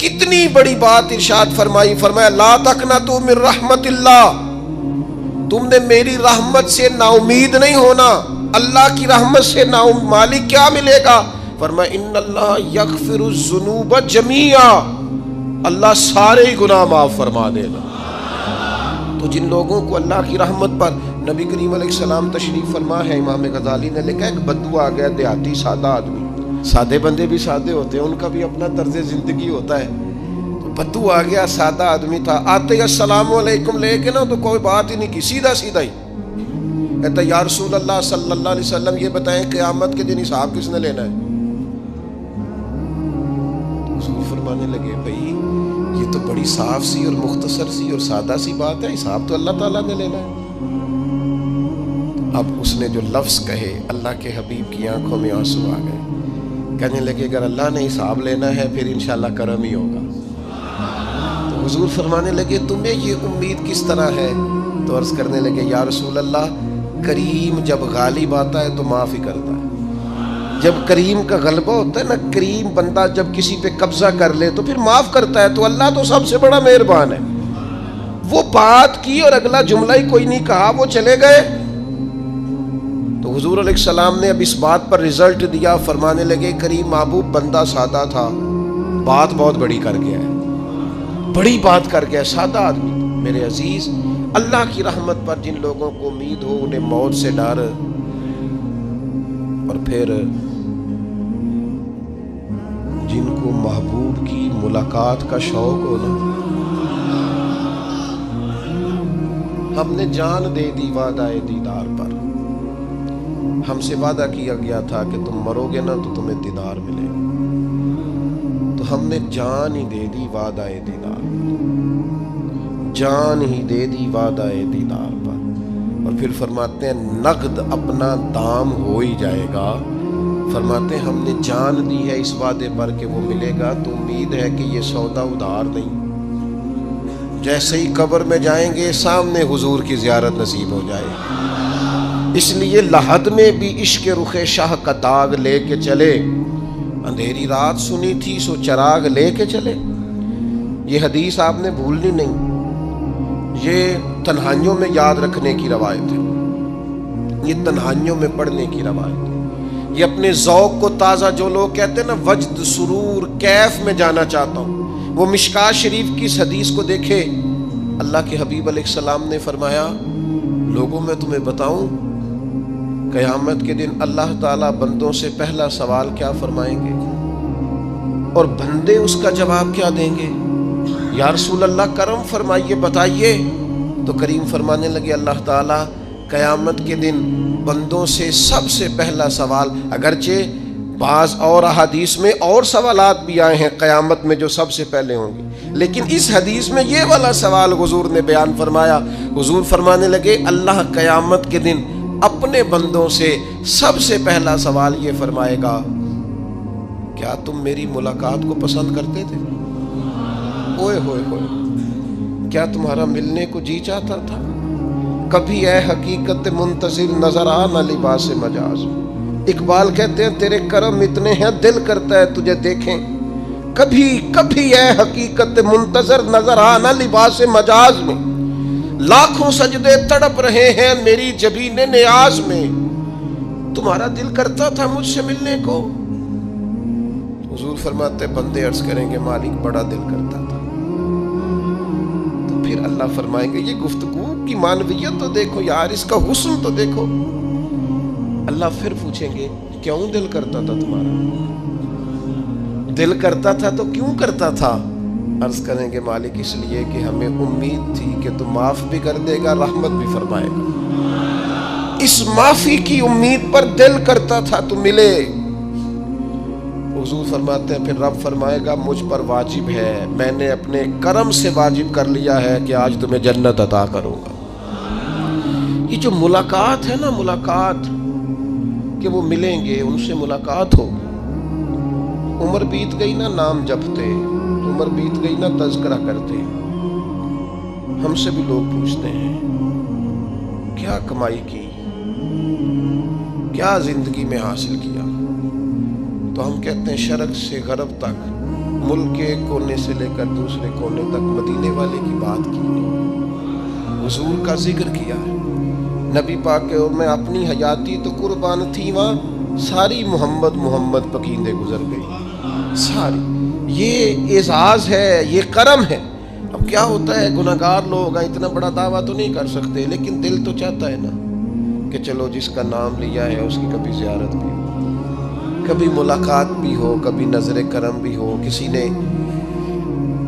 کتنی بڑی بات ارشاد فرمائی، فرمایا لا تقنطوا من رحمت اللہ، تم نے میری رحمت سے نا امید نہیں ہونا۔ اللہ کی رحمت سے نا مالک کیا ملے گا؟ فرمایا ان اللہ یغفر الذنوب جمیعا، اللہ سارے گناہ معاف فرما دے گا۔ تو جن لوگوں کو اللہ کی رحمت پر نبی کریم علیہ السلام تشریف فرما ہے، امام غزالی نے لکھا ایک بدو آ گیا، دیہاتی سادہ آدمی، سادے بندے بھی سادے ہوتے ہیں، ان کا بھی اپنا طرز زندگی ہوتا ہے۔ تو بدو آ گیا، سادہ آدمی تھا، آتے ہی السلام علیکم لے کے نا تو کوئی بات ہی نہیں کی، سیدھا سیدھا ہی کہتا یا رسول اللہ صلی اللہ علیہ وسلم یہ بتائیں قیامت کے دن حساب کس نے لینا ہے؟ حضور فرمانے لگے بھائی یہ تو بڑی صاف سی اور مختصر سی اور سادہ سی بات ہے، حساب تو اللہ تعالیٰ نے لینا ہے۔ اب اس نے جو لفظ کہے اللہ کے حبیب کی آنکھوں میں آنسو آ گئے، کہنے لگے اگر اللہ نے حساب لینا ہے پھر انشاءاللہ کرم ہی ہوگا۔ تو حضور فرمانے لگے تمہیں یہ امید کس طرح ہے؟ تو عرض کرنے لگے یا رسول اللہ کریم جب غالب آتا ہے تو معاف ہی کرتا ہے۔ جب کریم کا غلبہ ہوتا ہے نا، کریم بندہ جب کسی پہ قبضہ کر لے تو پھر معاف کرتا ہے، تو اللہ تو سب سے بڑا مہربان ہے۔ وہ بات کی اور اگلا جملہ ہی کوئی نہیں کہا، وہ چلے گئے۔ تو حضور علیہ السلام نے اب اس بات پر رزلٹ دیا، فرمانے لگے کریم محبوب بندہ سادہ تھا، بات بہت بڑی کر گیا ہے، بڑی بات کر گیا، سادہ آدمی۔ میرے عزیز، اللہ کی رحمت پر جن لوگوں کو امید ہو، انہیں موت سے ڈر، اور پھر جن کو محبوب کی ملاقات کا شوق ہو نا، ہم نے جان دے دی وعدہ دیدار پر، ہم سے وعدہ کیا گیا تھا کہ تم مرو گے نا تو تمہیں دیدار ملے گا، تو ہم نے جان ہی دے دی وعدہ دیدار پر، جان ہی دے دی وعدہ دیدار پر۔ اور پھر فرماتے ہیں نقد اپنا دام ہو ہی جائے گا، فرماتے ہیں ہم نے جان دی ہے اس وعدے پر کہ وہ ملے گا، تو امید ہے کہ یہ سودا ادھار نہیں۔ جیسے ہی قبر میں جائیں گے سامنے حضور کی زیارت نصیب ہو جائے گی۔ اس لیے لحد میں بھی عشق رخ شاہ کا داغ لے کے چلے، اندھیری رات سنی تھی سو چراغ لے کے چلے۔ یہ حدیث آپ نے بھولنی نہیں، یہ تنہائیوں میں یاد رکھنے کی روایت ہے، یہ تنہائیوں میں پڑھنے کی روایت ہے۔ یہ اپنے ذوق کو تازہ، جو لوگ کہتے ہیں نا وجد سرور کیف میں جانا چاہتا ہوں، وہ مشکات شریف کی اس حدیث کو دیکھے۔ اللہ کے حبیب علیہ السلام نے فرمایا لوگوں میں تمہیں بتاؤں قیامت کے دن اللہ تعالیٰ بندوں سے پہلا سوال کیا فرمائیں گے اور بندے اس کا جواب کیا دیں گے؟ یا رسول اللہ کرم فرمائیے، بتائیے۔ تو کریم فرمانے لگے اللہ تعالیٰ قیامت کے دن بندوں سے سب سے پہلا سوال، اگرچہ بعض اور احادیث میں اور سوالات بھی آئے ہیں قیامت میں جو سب سے پہلے ہوں گے، لیکن اس حدیث میں یہ والا سوال حضور نے بیان فرمایا۔ حضور فرمانے لگے اللہ قیامت کے دن اپنے بندوں سے سب سے پہلا سوال یہ فرمائے گا کیا تم میری ملاقات کو پسند کرتے تھے؟ اوئے ہوئے ہوئے، کیا تمہارا ملنے کو جی چاہتا تھا؟ کبھی اے حقیقت منتظر نظر آ نہ لباس مجاز۔ اقبال کہتے ہیں تیرے کرم اتنے ہیں دل کرتا ہے تجھے دیکھیں، کبھی کبھی اے حقیقت منتظر نظر آ نہ لباس مجاز میں، لاکھوں سجدے تڑپ رہے ہیں میری جبین نیاز میں، تمہارا دل کرتا تھا مجھ سے ملنے کو؟ حضور فرماتے بندے عرض کریں گے مالک بڑا دل کرتا تھا۔ تو پھر اللہ فرمائیں گے یہ گفتگو کی معنویت تو دیکھو یار، اس کا حسن تو دیکھو۔ اللہ پھر پوچھیں گے کیوں دل کرتا تھا تمہارا؟ دل کرتا تھا تو کیوں کرتا تھا؟ عرض کریں گے مالک اس لیے کہ ہمیں امید تھی کہ تو معاف بھی کر دے گا، رحمت بھی فرمائے گا، اس معافی کی امید پر دل کرتا تھا تو ملے۔ حضور فرماتے ہیں پھر رب فرمائے گا مجھ پر واجب ہے، میں نے اپنے کرم سے واجب کر لیا ہے کہ آج تمہیں جنت عطا کروں گا۔ یہ جو ملاقات ہے نا، ملاقات کہ وہ ملیں گے، ان سے ملاقات ہوگی۔ عمر بیت گئی نا نام جپتے، عمر بیت گئی نا تذکرہ کرتے، ہم سے بھی لوگ پوچھتے ہیں کیا کمائی کی، کیا زندگی میں حاصل کیا، تو ہم کہتے ہیں شرق سے غرب تک ملک کے ایک کونے سے لے کر دوسرے کونے تک مدینے والے کی بات کی، حضور کا ذکر کیا ہے۔ نبی پاک کے میں اپنی حیاتی تو قربان تھی، وہاں ساری محمد محمد پکیندے گزر گئی ساری۔ یہ اعزاز ہے، یہ کرم ہے۔ اب کیا ہوتا ہے، گناہگار لوگ ہیں، اتنا بڑا دعویٰ تو نہیں کر سکتے، لیکن دل تو چاہتا ہے نا کہ چلو جس کا نام لیا ہے اس کی کبھی زیارت بھی ہو، کبھی ملاقات بھی ہو، کبھی نظر کرم بھی ہو۔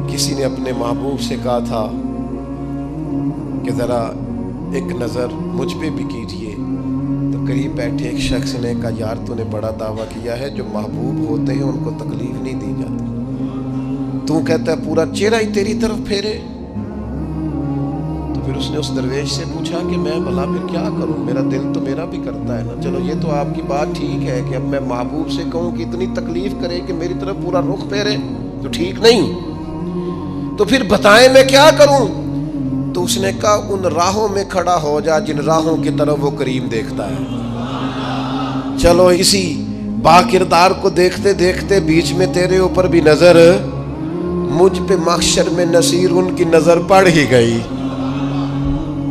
کسی نے اپنے محبوب سے کہا تھا کہ ذرا ایک نظر مجھ پہ بھی کیجئے، تو قریب بیٹھے ایک شخص نے کہا یار تو نے بڑا دعویٰ کیا ہے، جو محبوب ہوتے ہیں ان کو تکلیف نہیں دی جاتی، تو کہتا ہے پورا چہرہ ہی تیری طرف پھیرے۔ تو پھر اس نے اس درویش سے پوچھا کہ میں بھلا پھر کیا کروں، میرا دل تو میرا بھی کرتا ہے نا، چلو یہ تو آپ کی بات ٹھیک ہے کہ اب میں محبوب سے کہوں کہ اتنی تکلیف کرے کہ میری طرف پورا رخ پھیرے تو ٹھیک نہیں، تو پھر بتائیں میں کیا کروں؟ تو اس نے کہا ان راہوں میں کھڑا ہو جا جن راہوں کی طرف وہ کریم دیکھتا ہے۔ چلو اسی با کردار کو دیکھتے دیکھتے بیچ میں تیرے اوپر بھی نظر، مجھ پہ محشر میں نصیر ان کی نظر پڑ ہی گئی،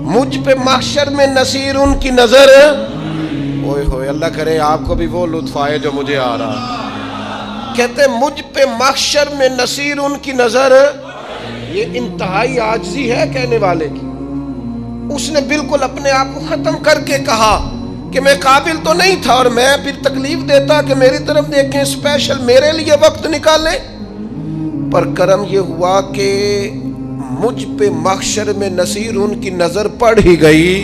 مجھ پہ محشر میں نصیر ان کی نظر، اوئے ہوئے اللہ کرے آپ کو بھی وہ لطف آئے جو مجھے آ رہا۔ کہتے مجھ پہ محشر میں نصیر ان کی نظر، یہ انتہائی عاجزی ہے کہنے والے کی۔ اس نے بالکل اپنے آپ کو ختم کر کے کہا کہ میں قابل تو نہیں تھا، اور میں پھر تکلیف دیتا کہ میری طرف دیکھیں، اسپیشل میرے لیے وقت نکالیں، پر کرم یہ ہوا کہ مجھ پہ محشر میں نصیر ان کی نظر پڑ ہی گئی۔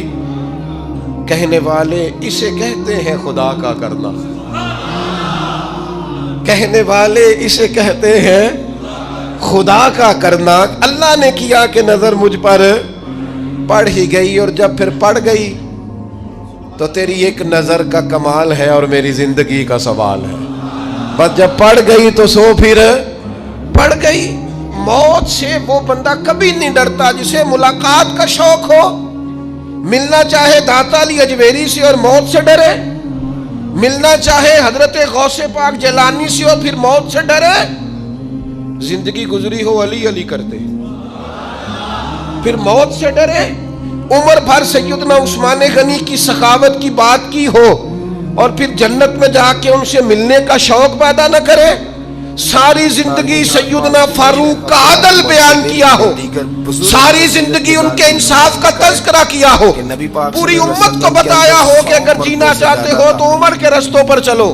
کہنے والے اسے کہتے ہیں خدا کا کرنا، کہنے والے اسے کہتے ہیں خدا کا کرنا۔ اللہ نے کیا کہ نظر مجھ پر پڑ ہی گئی، اور جب پھر پڑ گئی تو تیری ایک نظر کا کمال ہے اور میری زندگی کا سوال ہے، بس جب پڑ گئی تو سو پھر پڑ گئی۔ موت سے وہ بندہ کبھی نہیں ڈرتا جسے ملاقات کا شوق ہو، ملنا چاہے داتا علی اجویری سے اور موت سے ڈرے، ملنا چاہے حضرت غوث پاک جیلانی سے اور پھر موت سے ڈرے، زندگی گزری ہو علی علی کرتے پھر موت سے ڈرے، عمر بھر سیدنا عثمان غنی کی سخاوت کی بات کی ہو اور پھر جنت میں جا کے ان سے ملنے کا شوق پیدا نہ کرے، ساری زندگی سیدنا فاروق کا عدل بیان کیا ہو، ساری زندگی ان کے انصاف کا تذکرہ کیا ہو، پوری امت کو بتایا ہو کہ اگر جینا چاہتے ہو تو عمر کے رستوں پر چلو،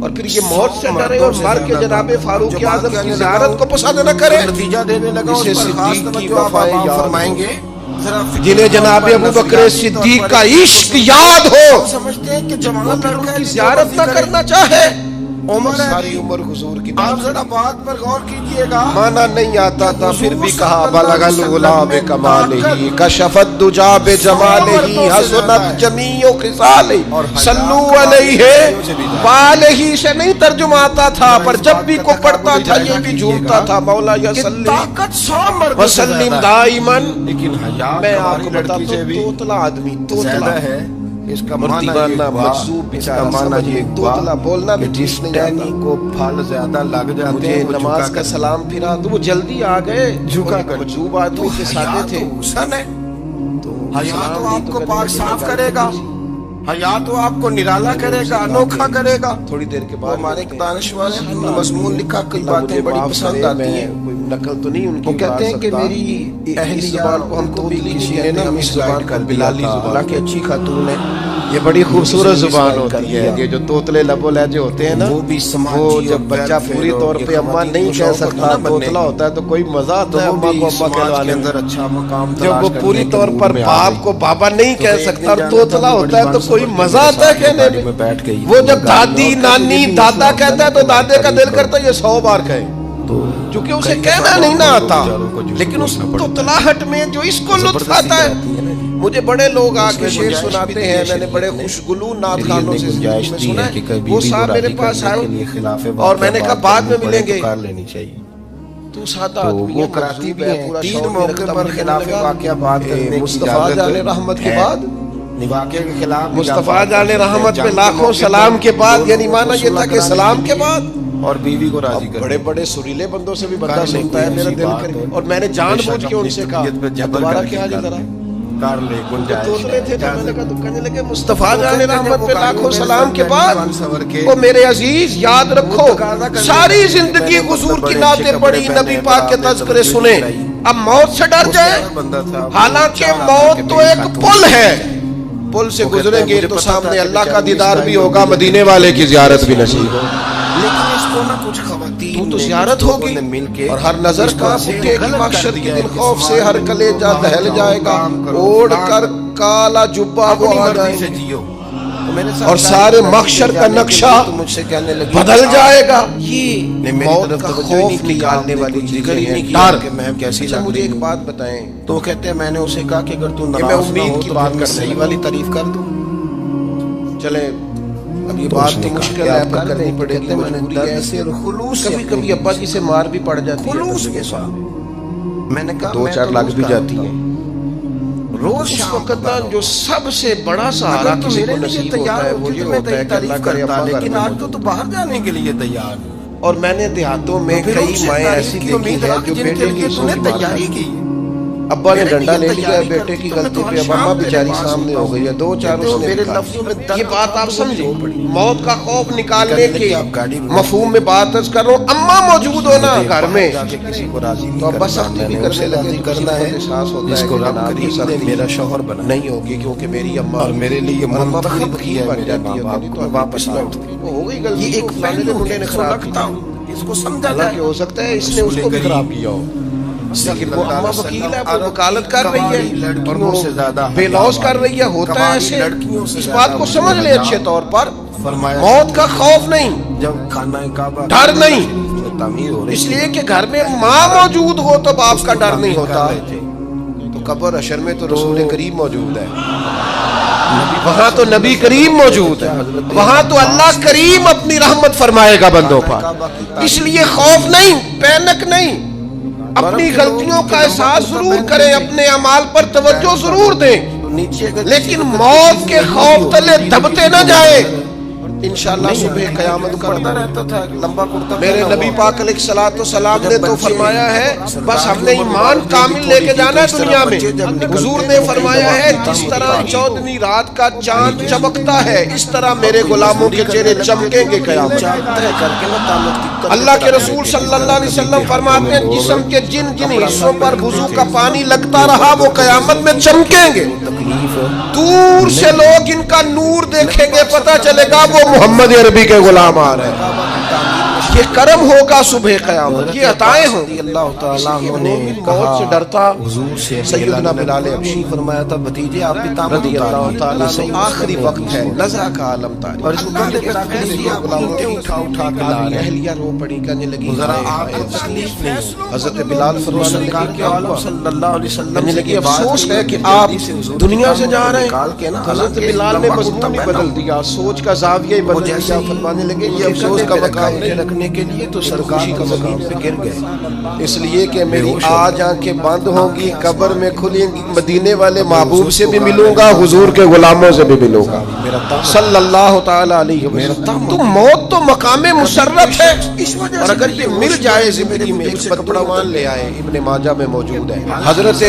اور پھر یہ موت سے ڈرے اور مر کے جناب فاروق اعظم کی زیارت کو پسند نہ کرے، اسے صدیق کی وفائیں یاد فرمائیں گے، جنہیں جناب ابو بکر صدیق کا عشق یاد ہو، سمجھتے ہیں کہ جوان ان کی زیارت نہ کرنا چاہے۔ عمر ساری عمر حضور کی آپ ذرا بات پر غور کیجئے گا، مانا نہیں آتا تھا پھر بھی کہا بلغ العلا بکمالہ کشف الدجا بجمالہ حسنت جمیع خصالہ صلو علیہ والہ سے نہیں ترجمہ آتا تھا، پر جب بھی کو پڑھتا تھا یہ بھی جھومتا تھا، مولا یا صلی طاقت 100 مرد وسلم دائما۔ لیکن حیا میں آپ کو بتاتا ہوں توتلا آدمی، توتلا ہے، اس کا مردیوانہ مجذوب، اس کا معنی یہ توتلا بولنا بھی جس ٹہنی کو پھل زیادہ لگ جاتے مجھے ہیں، نماز کا سلام پھرا تو وہ جلدی آ گئے، جھکا کر مجذوب آدمی کے ساتھ تھے، حسن ہے، تو حیا تو آپ کو کرنے پاک لگے، صاف کرے گا، حیا تو آپ کو نرالا کرے گا، انوکھا کرے گا۔ تھوڑی دیر کے بعد ہمارے ایک دانشور نے مضمون لکھا، کئی باتیں بڑی پسند آتی ہیں، نقل تو نہیں ان کی، وہ کہتے ہیں کہ میری اہلیہ زبان کو ہم کو بھی کسی نے نا اس زبان کا بلالی زبان، حالانکہ اچھی خاتون ہے، یہ بڑی خوبصورت زبان ہوتی ہے، یہ جو توتلے لب و لہجے ہوتے ہیں نا، وہ بھی وہ جب بچہ پوری طور پہ اماں نہیں کہہ سکتا توتلا ہوتا ہے تو کوئی مزہ آتا ہے اماں کو اماں کہلوانے اندر اچھا مقام جب وہ پوری طور پر باپ کو بابا نہیں کہہ سکتا اور توتلا ہوتا ہے تو کوئی مزہ آتا ہے کہنے میں۔ وہ جب دادی نانی دادا کہتا ہے تو دادے کا دل کرتا ہے یہ 100 بار کہے، چونکہ اسے کہنا نہیں نہ آتا، لیکن اس توتلاہٹ میں جو اس کو لطف آتا ہے۔ مجھے بڑے لوگ آ کے شعر سناتے ہیں، میں نے بڑے خوشگلو نعت خانوں سے سنا ہے، وہ صاحب میرے پاس آئے اور میں نے کہا بعد میں ملیں گے، تو سادہ آدمی وہ کراتی بھی ہیں، 3 موقع پر خلاف واقعہ بات کرنے کی مصطفیٰ جان رحمت کے بعد، واقعے کے خلاف مصطفیٰ جان رحمت پہ لاکھوں سلام کے بعد، یعنی معنی یہ تھا کہ سلام کے بعد اور بیوی کو راضی اب کرنا. بڑے بڑے سریلے بندوں سے بھی بندہ کر لے سنتا ہے کوئی میرا ایسی دل بات کر ہو. اور میں نے جان بوجھ کے ان سے کہا دوبارہ کیا جی ذرا کر لے گنجائش توتلے تھے تو میں نے کہا تو کہنے لگے مصطفیٰ تو جان کہتے ہیں رحمت وہ پہ کہانی لاکھوں میں سلام کے میں بعد دیوان سنور کے وہ میرے عزیز یاد رکھو تقاضا کرنے ساری لگے. زندگی میں نے حضور مطلب کی بڑے نعتیں اچھے پڑھی کپڑے نبی پہنے، پاک کے بڑا تذکرے توجہ سنے دلائی. اب موت سے ڈر اس جائے طرح بندہ تھا، حالانکہ چاہ رہا تھا کہ موت تو میری ایک خاتون پل سے ہے جائے. پل سے وہ کہتا گزریں ہے گے مجھے تو پتا سامنے تھا کہ اللہ کا بیچاری دیدار اس بھی کا ہوگا ہی مدینے والے کی زیارت بھی نصیب ہو لیکن اس کو نہ کچھ خواتین تو نے، زیارت کچھ لوگوں ہوگی نے مل کے اور ہر نظر اس کو کہاں ایسے اٹھے گی غلط محشر کر کے دیا دن ہے کہ خوف سے سماج ہر میں کلیجہ باہر دہل جاؤ، جائے گا کام کرو، اوڑھ فلان کر کرو، کالا جبہ وہ اپنی آ مرضی جائے سے جیو. تو میرے ساتھ اور سارے گاڑی محشر لے کا جانے کے نقشہ لیے تو مجھ سے کہنے لگی بدل کہ جائے گا نے یہ میری موت طرف کا توجہ ہی خوف نہیں کی، نکالنے آپ نے والی کچھ چیزیں ذکر ہی ہیں نہیں کیا ڈر کہ میں کیسی اچھا لگ مجھے رہی ایک ہوں. بات بتائیں تو وہ کہتے ہیں میں نے اسے کہا کہ اگر تو میں ناراض نہ امید ہو کی تو بات پھر میں کرنے صحیح لگا. والی تعریف کر دوں. چلیں اب یہ تو بات اس نے تو کہا مشکل کہ ہے آپ پر کر کرنی دیں. پڑے گی کہتے ہیں میں نے مجبوری درد ہے سے اور خلوص سے کبھی اپنی کبھی ابا جی سے مار بھی پڑ جاتی ہے خلوص بندے کے کے ساتھ. سامنے میں نے کہا دو میں چار تو لاکھ روز بھی کام جاتی ہوتا ہیں ہوں. روز اس شام وقت کو نا جو سب سے بڑا سہارا اگر تو کسی میرے کو لیے نصیب ہوتا تیار ہے وہ ہوتی یہ تو میں ہوتا ہے کہ تعریف اللہ کرے کرتا، ابا گھر لیکن میں آج موجود تو باہر جانے کے لیے تیار ہوں. اور میں نے دیہاتوں میں تو پھر کئی ان سے مائیں تعریف ایسی کی دیکھی امید ہیں رکھ جو جن کے بیٹے کی لیے تو نے سوچ مار تیاری دی کی. ابا نے میرے ڈنڈا لیے لے لیا تیاری بیٹے کرتی کی تو میں غلطی تو ہر پہ اب شام اماں تیرے بیچاری پاس سامنے ہوتا ہو گئی ہے دو چار کہتے اس ہو نے میرے دکھا لفظوں میں دی. درد یہ بات ہوتا آپ تو سمجھیں رو پڑی. موت کا خوف نکالنے کہنے کے لگی آپ گاڑی میں مفہوم میں بات عرض کر رہا ہوں اماں موجود ہو نا مجھے گھر باہر میں جا کے کسی کو راضی تو نہیں ابا کرنا، سختی میں بھی نے کرنے اسے لگے راضی تو کسی کرنا کو ہے احساس ہوتا جس ہے کو کہ رب جناب یہ کریم نے سختی میرا شوہر بنایا نہیں ہوگی کیونکہ میری اماں اور میرے لیے اور اماں منتخب پوری کیا وکیل ہے بن میرے جاتی ماں ہے باپ کبھی کو تو میں ابھی واپس پچھلا لوٹ گئی. وہ ہو گئی یہ غلطی ایک تو فلانے پہلو نے منڈے ہے نے اس کو خراب رکھتا کی ہوں، اس کو سمجھا حالانکہ جائے. ہو سکتا ہے اس نے اس کو بھی خراب کیا ہو لیکن وہ اماں وکیل ہے وہ وکالت کر رہی ہے اور وہ بے لوز کر رہی ہے ہوتا ہے ایسے اس بات کو سمجھ لے اچھے طور پر موت کا خوف نہیں جب خانہ کعبہ ڈر نہیں تعمیر ہو رہی اس لیے کہ گھر میں ماں موجود ہو تو باپ کا ڈر نہیں ہوتا تو قبر حشر میں تو رسول کریم موجود ہے وہاں تو نبی کریم موجود ہے وہاں تو اللہ کریم اپنی رحمت فرمائے گا بندوں پر اس لیے خوف نہیں پینک نہیں اپنی غلطیوں کا احساس ضرور کریں اپنے اعمال پر توجہ ضرور دیں لیکن موت کے خوف تلے دبتے نہ جائیں انشاءاللہ صبح قیامت کا پڑھتا رہتا تھا لمبا کرتا میرے نبی پاک علیہ الصلوۃ والسلام نے تو فرمایا ہے بس ہم نے ایمان کامل لے کے جانا ہے دنیا میں حضور نے فرمایا ہے جس طرح 14ویں رات کا چاند چمکتا ہے اس طرح میرے غلاموں کے چہرے چمکیں گے قیامت اللہ کے رسول صلی اللہ علیہ وسلم فرماتے ہیں جسم کے جن جن حصوں پر وضو کا پانی لگتا رہا وہ قیامت میں چمکیں گے دور سے لوگ ان کا نور دیکھیں گے پتہ چلے گا وہ محمد عربی کے غلام آ رہے ہیں یہ کرم ہوگا صبح قیامت یہ عطائیں ہوں اللہ تعالیٰ نے موت سے ڈرتا حضور سے سیدنا بلال حبشی فرمایا تھا بھتیجے آپ بھی تامت رضی اللہ تعالیٰ سے آخری وقت ہے نظرہ کا عالم اور تاریخ اس کو کندھے پہ رکھ لیجیے آپ غلاموں کو اٹھا اٹھا کے لا رہے ہیں اہلیہ رو پڑی کرنے لگی ذرا آپ کو تکلیف نہیں ہو حضرت بلال فرمانے لگے سرکار کے عالم صلی اللہ علیہ وسلم کہنے لگی افسوس ہے کہ آپ دنیا سے جا رہے ہیں حضرت بلال نے مضمون ہی بدل دیا سوچ کا زاویہ ہی بدل دیا فرمانے لگے یہ افسوس کا مقام نہیں رکھنے کے لیے تو سرکار کا مقام پہ گر گئے اس لیے کہ میری آج آنکھیں بند ہوں گی قبر میں کھلیں گی مدینے والے محبوب سے بھی ملوں گا حضور کے غلاموں سے بھی ملوں گا صلی اللہ تعالی علیہ وسلم تو موت تو مقام مسرت ہے اور اگر یہ مل جائے زندگی میں ایک بدعنوان لے آئے ابن ماجہ میں موجود ہے حضرت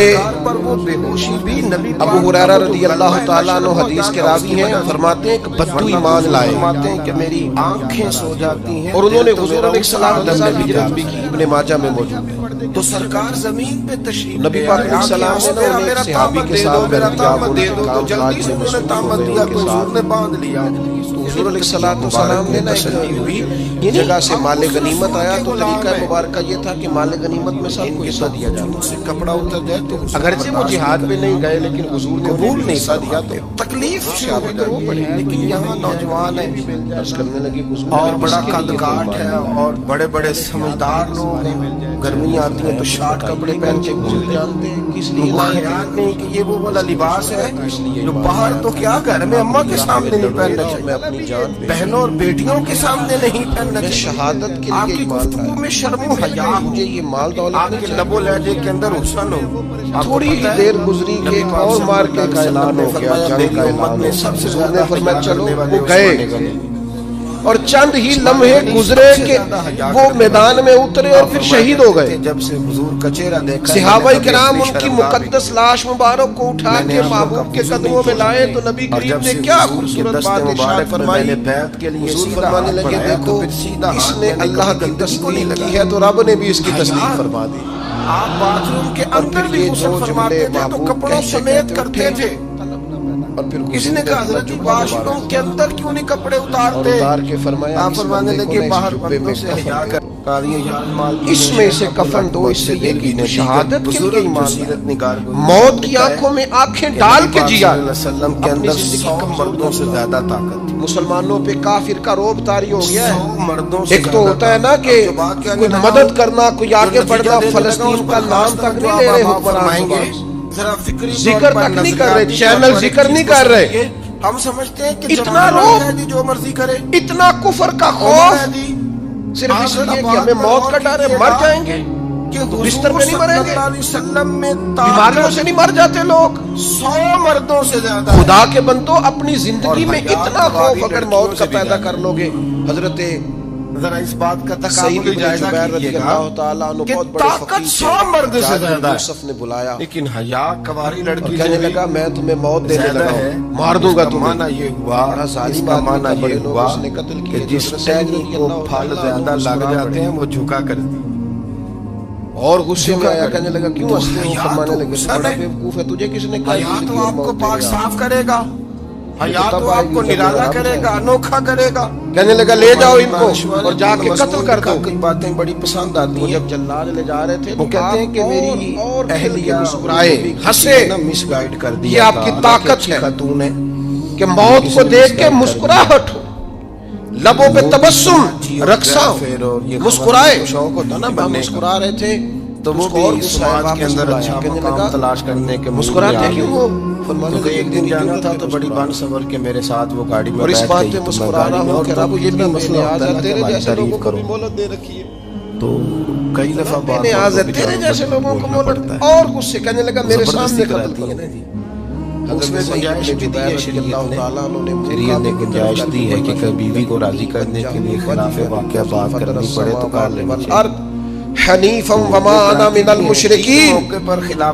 ابو ہریرہ رضی اللہ تعالیٰ عنہ حدیث کے راوی ہیں فرماتے ہیں کہ بدو ایمان لائے فرماتے ہیں کہ میری آنکھیں سو جاتی ہیں اور انہوں نے حضور علیہ السلام کے ساتھ ہجرت بھی کی ابن ماجہ میں موجود ہے تو سرکار زمین پہ تشریف نبی پاک علیہ السلام نے انہیں ایک صحابی کے ساتھ میرا بیعت کیا تامت دے دو تو جلدی سے انہوں نے تامت دیا تو حضور نے باندھ لیا تو حضور علیہ السلام نے ایک جگہ سے مال غنیمت آیا تو طریقہ مبارکہ یہ تھا کہ مال غنیمت میں سب کو حصہ دیا جاتا سے کپڑا اتر جائے تو اگرچہ وہ جہاد پہ نہیں گئے لیکن حضور نے قبول نہیں حصہ دیا تو تکلیف شروع کرو پڑی لیکن یہاں نوجوان ہیں عرض کرنے لگی حضور اور بڑا قد کاٹ ہے اور بڑے بڑے سمجھدار لوگ ہیں گرمی آتی ہے تو شارٹ کپڑے پہن کے گھومتے جانتے ہیں کس لیے خیال نہیں کہ یہ وہ والا لباس ہے جو باہر تو کیا گھر میں اماں کے سامنے نہیں پہننا میں چاہیے اپنی جان بہنوں اور بیٹیوں کے سامنے نہیں پہننا میں چاہیے شہادت کے آپ لیے کی ایمان گفتگو لایا میں شرم و حیا ہو مجھے یہ مال دولت آپ نہیں کے چاہیے لب و لہجے کے اندر حسن ہو تھوڑی ہی دیر گزری کہ ایک اور مارکے کا اعلان ہو گیا جنگ کا اعلان سب سے حضور نے زیادہ فرمایا چلو کرنے والے وہ گئے اور چند ہی لمحے گزرے کہ وہ میدان میں اترے اور پھر شہید ہو گئے. جب سے حضور کا چہرہ دیکھا صحابہ کرام ان کی مقدس لاش مبارک کو اٹھا کے محبوب کے قدموں میں لائے تو نبی کریم نے کیا خوبصورت بات ارشاد فرمائی. حضور فرمانے لگے دیکھو اس نے اللہ کی تصدیق کی ہے تو رب نے بھی اس کی تصدیق فرما دی. آپ باتھ روم کے اندر بھی غسل فرماتے تھے تو کپڑوں سمیت کرتے تھے. اور پھر اس نے کہا حضرت واش روم کے اندر کیوں نہیں کپڑے اتارتے؟ اتار کے فرمایا آپ فرمانے لگے باہر بندوں سے حیا کر اس میں سے کفن دو اس لیے کہ شہادت کے لیے ایمان موت کی آنکھوں میں آنکھیں ڈال کے جیا. کے اندر 100 مردوں سے زیادہ طاقت تھی. مسلمانوں پہ کافر کا روب طاری ہو گیا ہے. 100 مردوں سے ایک تو ہوتا ہے نا کہ کوئی مدد کرنا, کوئی آگے بڑھنا, فلسطین کا نام تک نہیں لے رہے حکمران, ذکر تک نہیں کر رہے, چینل ذکر نہیں کر رہے. ہم سمجھتے ہیں کہ اتنا روب, جو مرضی کرے, اتنا کفر کا خوف, صرف اس لیے کہ ہمیں موت کا ڈر ہے, مر جائیں گے, بستر پہ نہیں مریں گے, بیماریوں سے نہیں مر جاتے لوگ. 100 مردوں سے زیادہ. خدا کے بندو اپنی زندگی میں اتنا خوف اگر موت کا پیدا کر لو گے. حضرت ذرا اس بات کا تقابل جائزہ رضی اللہ تعالیٰ عنہ بہت بڑے طاقت 100 مرد سے زیادہ ہے. یوسف نے بلایا لیکن حیا کواری لڑکی کہنے لگا میں تمہیں موت دینے لگا ہوں, مار دوں گا تمہیں. مانا یہ ہوا, اس کا مانا یہ ہوا کہ جس ٹہنی کو پھل زیادہ لگ جاتے ہیں وہ جھکا کر دی. اور غصے میں آیا, کہنے لگا کیوں ہنستے ہو؟ فرمانے لگے بڑا بیوقوف ہے, تجھے کس نے کہا حیا تو آپ کو پاک صاف کرے گا, حیا تو آپ کو نرالا کرے گا, انوکھا کرے گا. کہنے لگا لے جاؤ ان کو اور جا کے قتل کر دو. کئی باتیں بڑی پسند آتی ہیں. جب جلاد لے جا رہے تھے وہ کہتے ہیں کہ میری اہلیہ مسکرائے, ہنسے, مس گائیڈ کر دیا. یہ آپ کی طاقت ہے خاتون ہے کہ موت کو دیکھ کے مسکراہٹ ہو, لبوں پہ تبسم, رقصاں مسکرائے. شوق ہوتا نا بننے, مسکرا رہے تھے تو وہ بھی سماج کے اندر اچھا مقام تلاش کرنے کے مسکراتے کیوں ہو؟ فرمانے لگے ایک دن جانا تھا تو بڑی بان صبر کے میرے ساتھ وہ گاڑی میں اور اس بات پہ مسکرا رہا ہوں کہ رب یہ بھی مسئلہ ہوتا ہے تیرے کہ جیسے لوگوں تعریف کو بھی کرو. مہلت دے رکھی ہے. تو کئی دفعہ بات تیرے جیسے لوگوں کو مہلت, اور غصے کہنے لگا میرے سامنے قتل کرو. اس میں گنجائش بھی دی ہے شریعت نے گنجائش دی ہے کہ بیوی کو راضی کرنے کے لیے خلاف واقعہ بات کرنی پڑے تو کر لینی چاہیے. حنیفا وما انا من المشرکین.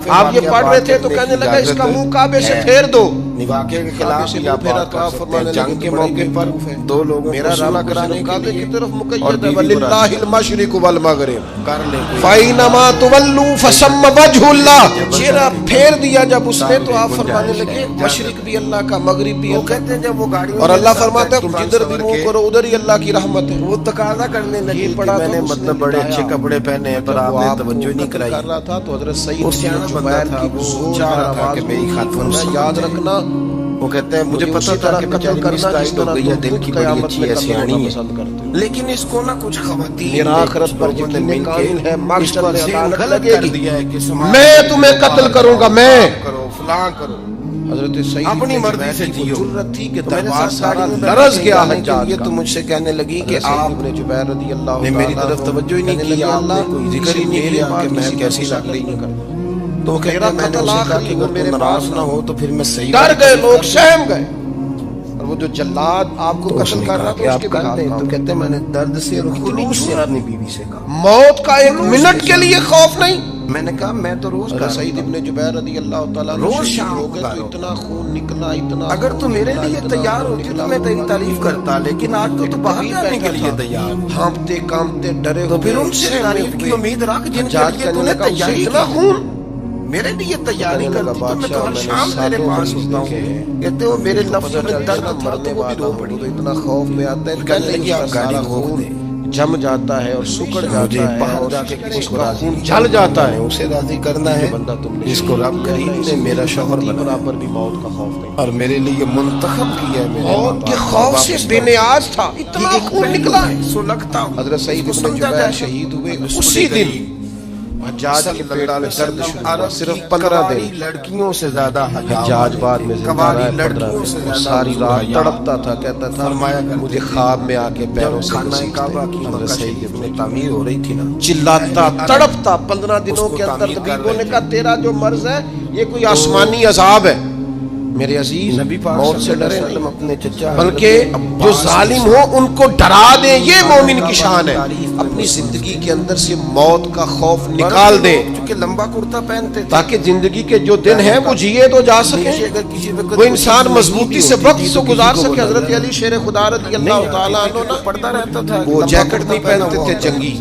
آپ یہ پڑھ رہے تھے تو کہنے لگا اس کا منہ کعبے سے پھیر دو. واقعے کے خلاف یا بات کر سکتے ہیں. جنگ کے موقع پر دو لوگوں میرا کو صلح رب کرانے کعبے کے کی لیے طرف اور مقید ہے, بیوی کو وللہ المشرق والمغرب کر لیں. فَإِنَّمَا تُوَلُّوا فَثَمَّ وَجْهُ اللَّهِ. چہرہ پھیر دیا جب اس نے تو آپ فرمانے لگے مشرق بھی اللہ کا, مغرب بھی وہ اللہ کہتے ہیں جب وہ گاڑی اور اللہ فرماتا ہے تم جدھر بھی منہ کرو ادھر ہی اللہ کی رحمت ہے. وہ تقاضا کرنے لگی کہ میں نے مطلب بڑے اچھے کپڑے پہنے ہیں پر آپ نے توجہ نہیں کرائی. کر رہا تھا تو حضرت سید اس سیاح بندہ تھا, وہ چاہ رہا تھا کہ میری خاتون میں یاد رکھنا, وہ کہتے ہیں مجھے پتہ تھا کہ بیچاری مس گائیڈ ہو گئی ہے, دل کی بڑی اچھی ہے, سیاਣੀ ہے, لیکن اس کو نہ کچھ خواتین آخرت پر یقین کامل ہے, معاشرت میں عدالت غلط کر دیا ہے کہ میں تمہیں قتل کروں گا, میں کرو فلاں کرو. حضرت سید اپنی مرضی سے جیو. ضرورت تھی کہ دربار سارا لرز گیا حجاج یہ تو مجھ سے کہنے لگی کہ آپ ابن جبیر رضی اللہ نے میری طرف توجہ ہی نہیں کی, آپ نے کوئی ذکر ہی نہیں کیا کہ میں کیسی لگ رہی ہوں. تو کہتا میں نے اسے کہا کہ اگر تم ناراض نہ ہو تو پھر میں صحیح ڈر گئے لوگ, سہم گئے. اور وہ جو جلاد آپ کو قتل کر رہا تھا اس کے کر دیں تو کہتے ہیں میں نے درد سے اور خلوص سے اپنی بیوی سے کہا, موت کا ایک منٹ کے لیے خوف نہیں. میں نے کہا میں تو روز کر سعید ابن جبیر رضی اللہ تعالیٰ روز شام ہو گئے تو اتنا خون نکلا, اتنا اگر تو میرے لیے تیار ہوتی تو میں تیری تعریف کرتا, لیکن آج تو باہر جانے کے لیے تیار, ہانپتے کامتے ڈرے تو پھر ان سے تعریف کی امید رکھ جن کے لیے تو نے تیاری اتنا خون میرے لیے تیاری کرتی تو میں تو ہر شام تیرے پاس ہوتا ہوں. کہتے ہو میرے لفظوں میں درد تھا تو وہ بھی رو پڑی. اتنا خوف میں آتا ہے کہنے لگی آپ گاڑی روک دیں, جم جاتا ہے اور سکڑ جاتا ہے, باہر جا کے کسی کو راضی جل جاتا ہے. اسے راضی کرنا ہے بندہ تم نے جس کو رب کریم نے میرا شوہر بنا, برابر بھی موت کا خوف نہیں, اور میرے لیے منتخب کیا ہے. موت کے خوف سے بے نیاز تھا, اتنا خون نکلا ہے. سلگتا حضرت سعید ابن جبیر شہید ہوئے اسی دن. حجاج کے پیٹ میں درد شروع ہوا, صرف 15 دن. لڑکیوں سے زیادہ حجاج بعد میں زندہ رہا 15 دن. ساری رات تڑپتا تھا, کہتا تھا مجھے خواب میں آ کے پیروں سے کعبہ کی مکہ شریف میں تعمیر ہو رہی تھی نا, چلاتا تڑپتا 15 دنوں کے اندر. طبیبوں نے کہا تیرا جو مرض ہے یہ کوئی آسمانی عذاب ہے, میرے عزیز نبی پاک موت سے ڈرے صلی اللہ علیہ وسلم اپنے چچا بلکہ جو ظالم ہو ان کو ڈرا دیں، یہ مومن کی شان ہے۔ اپنی زندگی کے اندر سے موت کا خوف نکال دیں چونکہ لمبا کرتا پہنتے تھے تاکہ زندگی کے جو دن ہیں وہ جیے تو جا سکیں، وہ انسان مضبوطی سے وقت سے گزار سکے۔ حضرت علی شیر خدا رضی اللہ تعالیٰ عنہ پڑھتا رہتا تھا، وہ جیکٹ نہیں پہنتے تھے جنگی،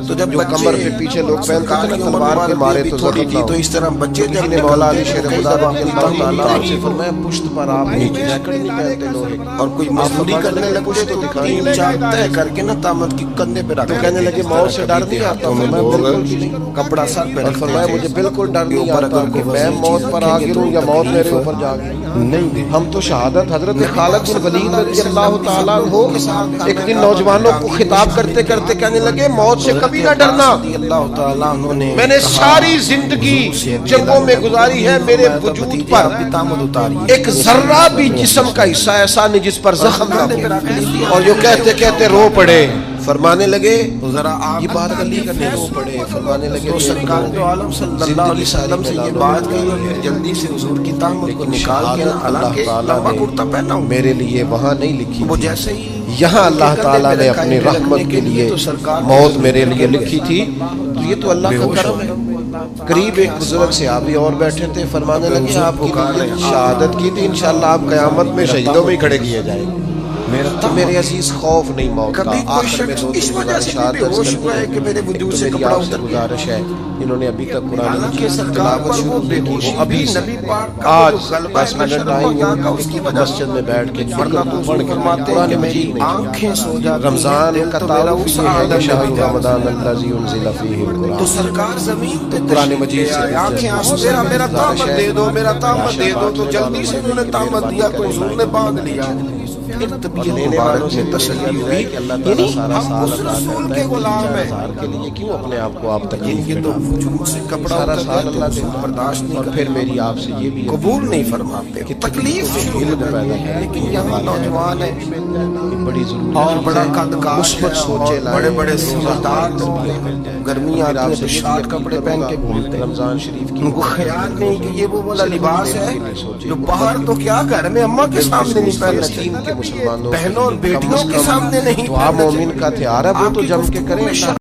تو جب جو کمر پہ پیچھے لوگ پہنتے تھے نا تلوار کے مارے تو تھوڑی زخم نہ تو ہو۔ اس طرح بچے کسی نے مولا علی شیر خدا رضی اللہ تعالیٰ عنہ سے فرمایا پشت پر آپ جیکٹ نہیں پہنتے لوہے کی، اور کوئی مزدوری کرنے لگے تو تین چار طے کر کے نا تامت کی کندھے پہ رکھ تو کہنے لگے موت سے ڈر نہیں آتا، فرمایا بالکل بھی نہیں، کپڑا سر پہ اور فرمایا مجھے بالکل ڈر نہیں آتا کہ میں موت پر آ گروں یا موت میرے اوپر جا گئی۔ نہیں ہم تو شہادت حضرت خالد بن ولید رضی اللہ تعالیٰ عنہ ایک دن نوجوانوں کو خطاب کرتے کرتے کہنے لگے موت سے کبھی نہ ڈرنا، اللہ تعالیٰ عنہ نے میں نے ساری زندگی جنگوں میں گزاری ہے، میرے وجود پر تامت اتاری ایک ذرہ بھی جسم کا حصہ ایسا نہیں جس پر زخم نہ ہو۔ اور جو کہتے کہتے رو پڑے، فرمانے لگے ذرا یہ بات علی کرنے رو پڑے، فرمانے لگے تو سرکار تو عالم صلی اللہ علیہ وسلم سے یہ بات کہی اور پھر جلدی سے حضور کی تامت کو نکال کے اللہ تعالیٰ لمبا کرتا پہنا ہوں میرے لیے وہاں نہیں لکھی وہ تھی، جیسے ہی یہاں اللہ تعالیٰ نے اپنی رحمت کے لیے موت میرے لیے لکھی تھی، تو یہ تو اللہ کا کرم ہے۔ قریب ایک بزرگ صحابی اور بیٹھے تھے، فرمانے لگے آپ کی شہادت کی تھی، انشاءاللہ آپ قیامت میں شہیدوں میں کھڑے کیے جائیں گے۔ تو میرے عزیز خوف نہیں موت کا۔ کبھی کوئی آخر میں شخص دو اس تین وجہ سے گزارشات بھی بے ہوش ہوا ہے کہ میرے ایک وجود تو سے میری کپڑا آپ سے اتر گیا، گزارش ہے، انہوں نے ابھی تک قرآن حالانکہ مجید کی سرکار تلاوت پر وہ شروع بے کی تھی، ہوشی وہ ابھی بھی سے نبی پاک کا آج جو غلبہ 10 منٹ بشر آئیں ہوا کا اس کی گے وجہ مسجد میں بیٹھ کے ورنہ تو پڑھ کے فرماتے ہیں قرآن کہ مجید میری نہیں آنکھیں سو جاتی ہیں، رمضان دل کا تو میرا تعارف اس یہ ہے کہ عالم شہر میں جاتا رمضان الذی انزل فیہ تو القرآن، سرکار زمین پہ قرآن مجید سے آنکھیں آنسو میرا تامت دے دو، میرا تامت دے دو، تو جلدی سے انہوں نے تامت دیا تو حضور نے باندھ لیا۔ پھر طبیعت مبارک میں تسلی ہوئی کہ اللہ یعنی تعالیٰ ہم اس رسول کے غلام ہیں کے لیے کیوں اپنے آپ کو آپ جن تکلیف کے میں تو وجود سے کپڑا سارا اتر سال گیا اللہ تو دیتا برداشت نہیں اور کرتے، پھر میری آپ سے یہ بھی قبول نہیں فرماتے، تکلیف شروع ہو جاتی ہے۔ لیکن یہاں نوجوان ہیں بڑی ضروری اور بڑا قد کاش مثبت سوچے لائے، بڑے بڑے سمجھدار گرمی آتی ہے تو شارٹ کپڑے پہن کے گھومتے ہیں، رمضان شریف کی ان کو خیال نہیں کہ یہ وہ والا لباس ہے جو باہر تو کیا گھر میں اماں کے سامنے نہیں پہننا فلسطین کے چاہیے، مسلمانوں بہنوں اور بیٹیوں کے سامنے نہیں دعا پہننا مومن کا ہتھیار ہے، وہ تو جم کے کریں۔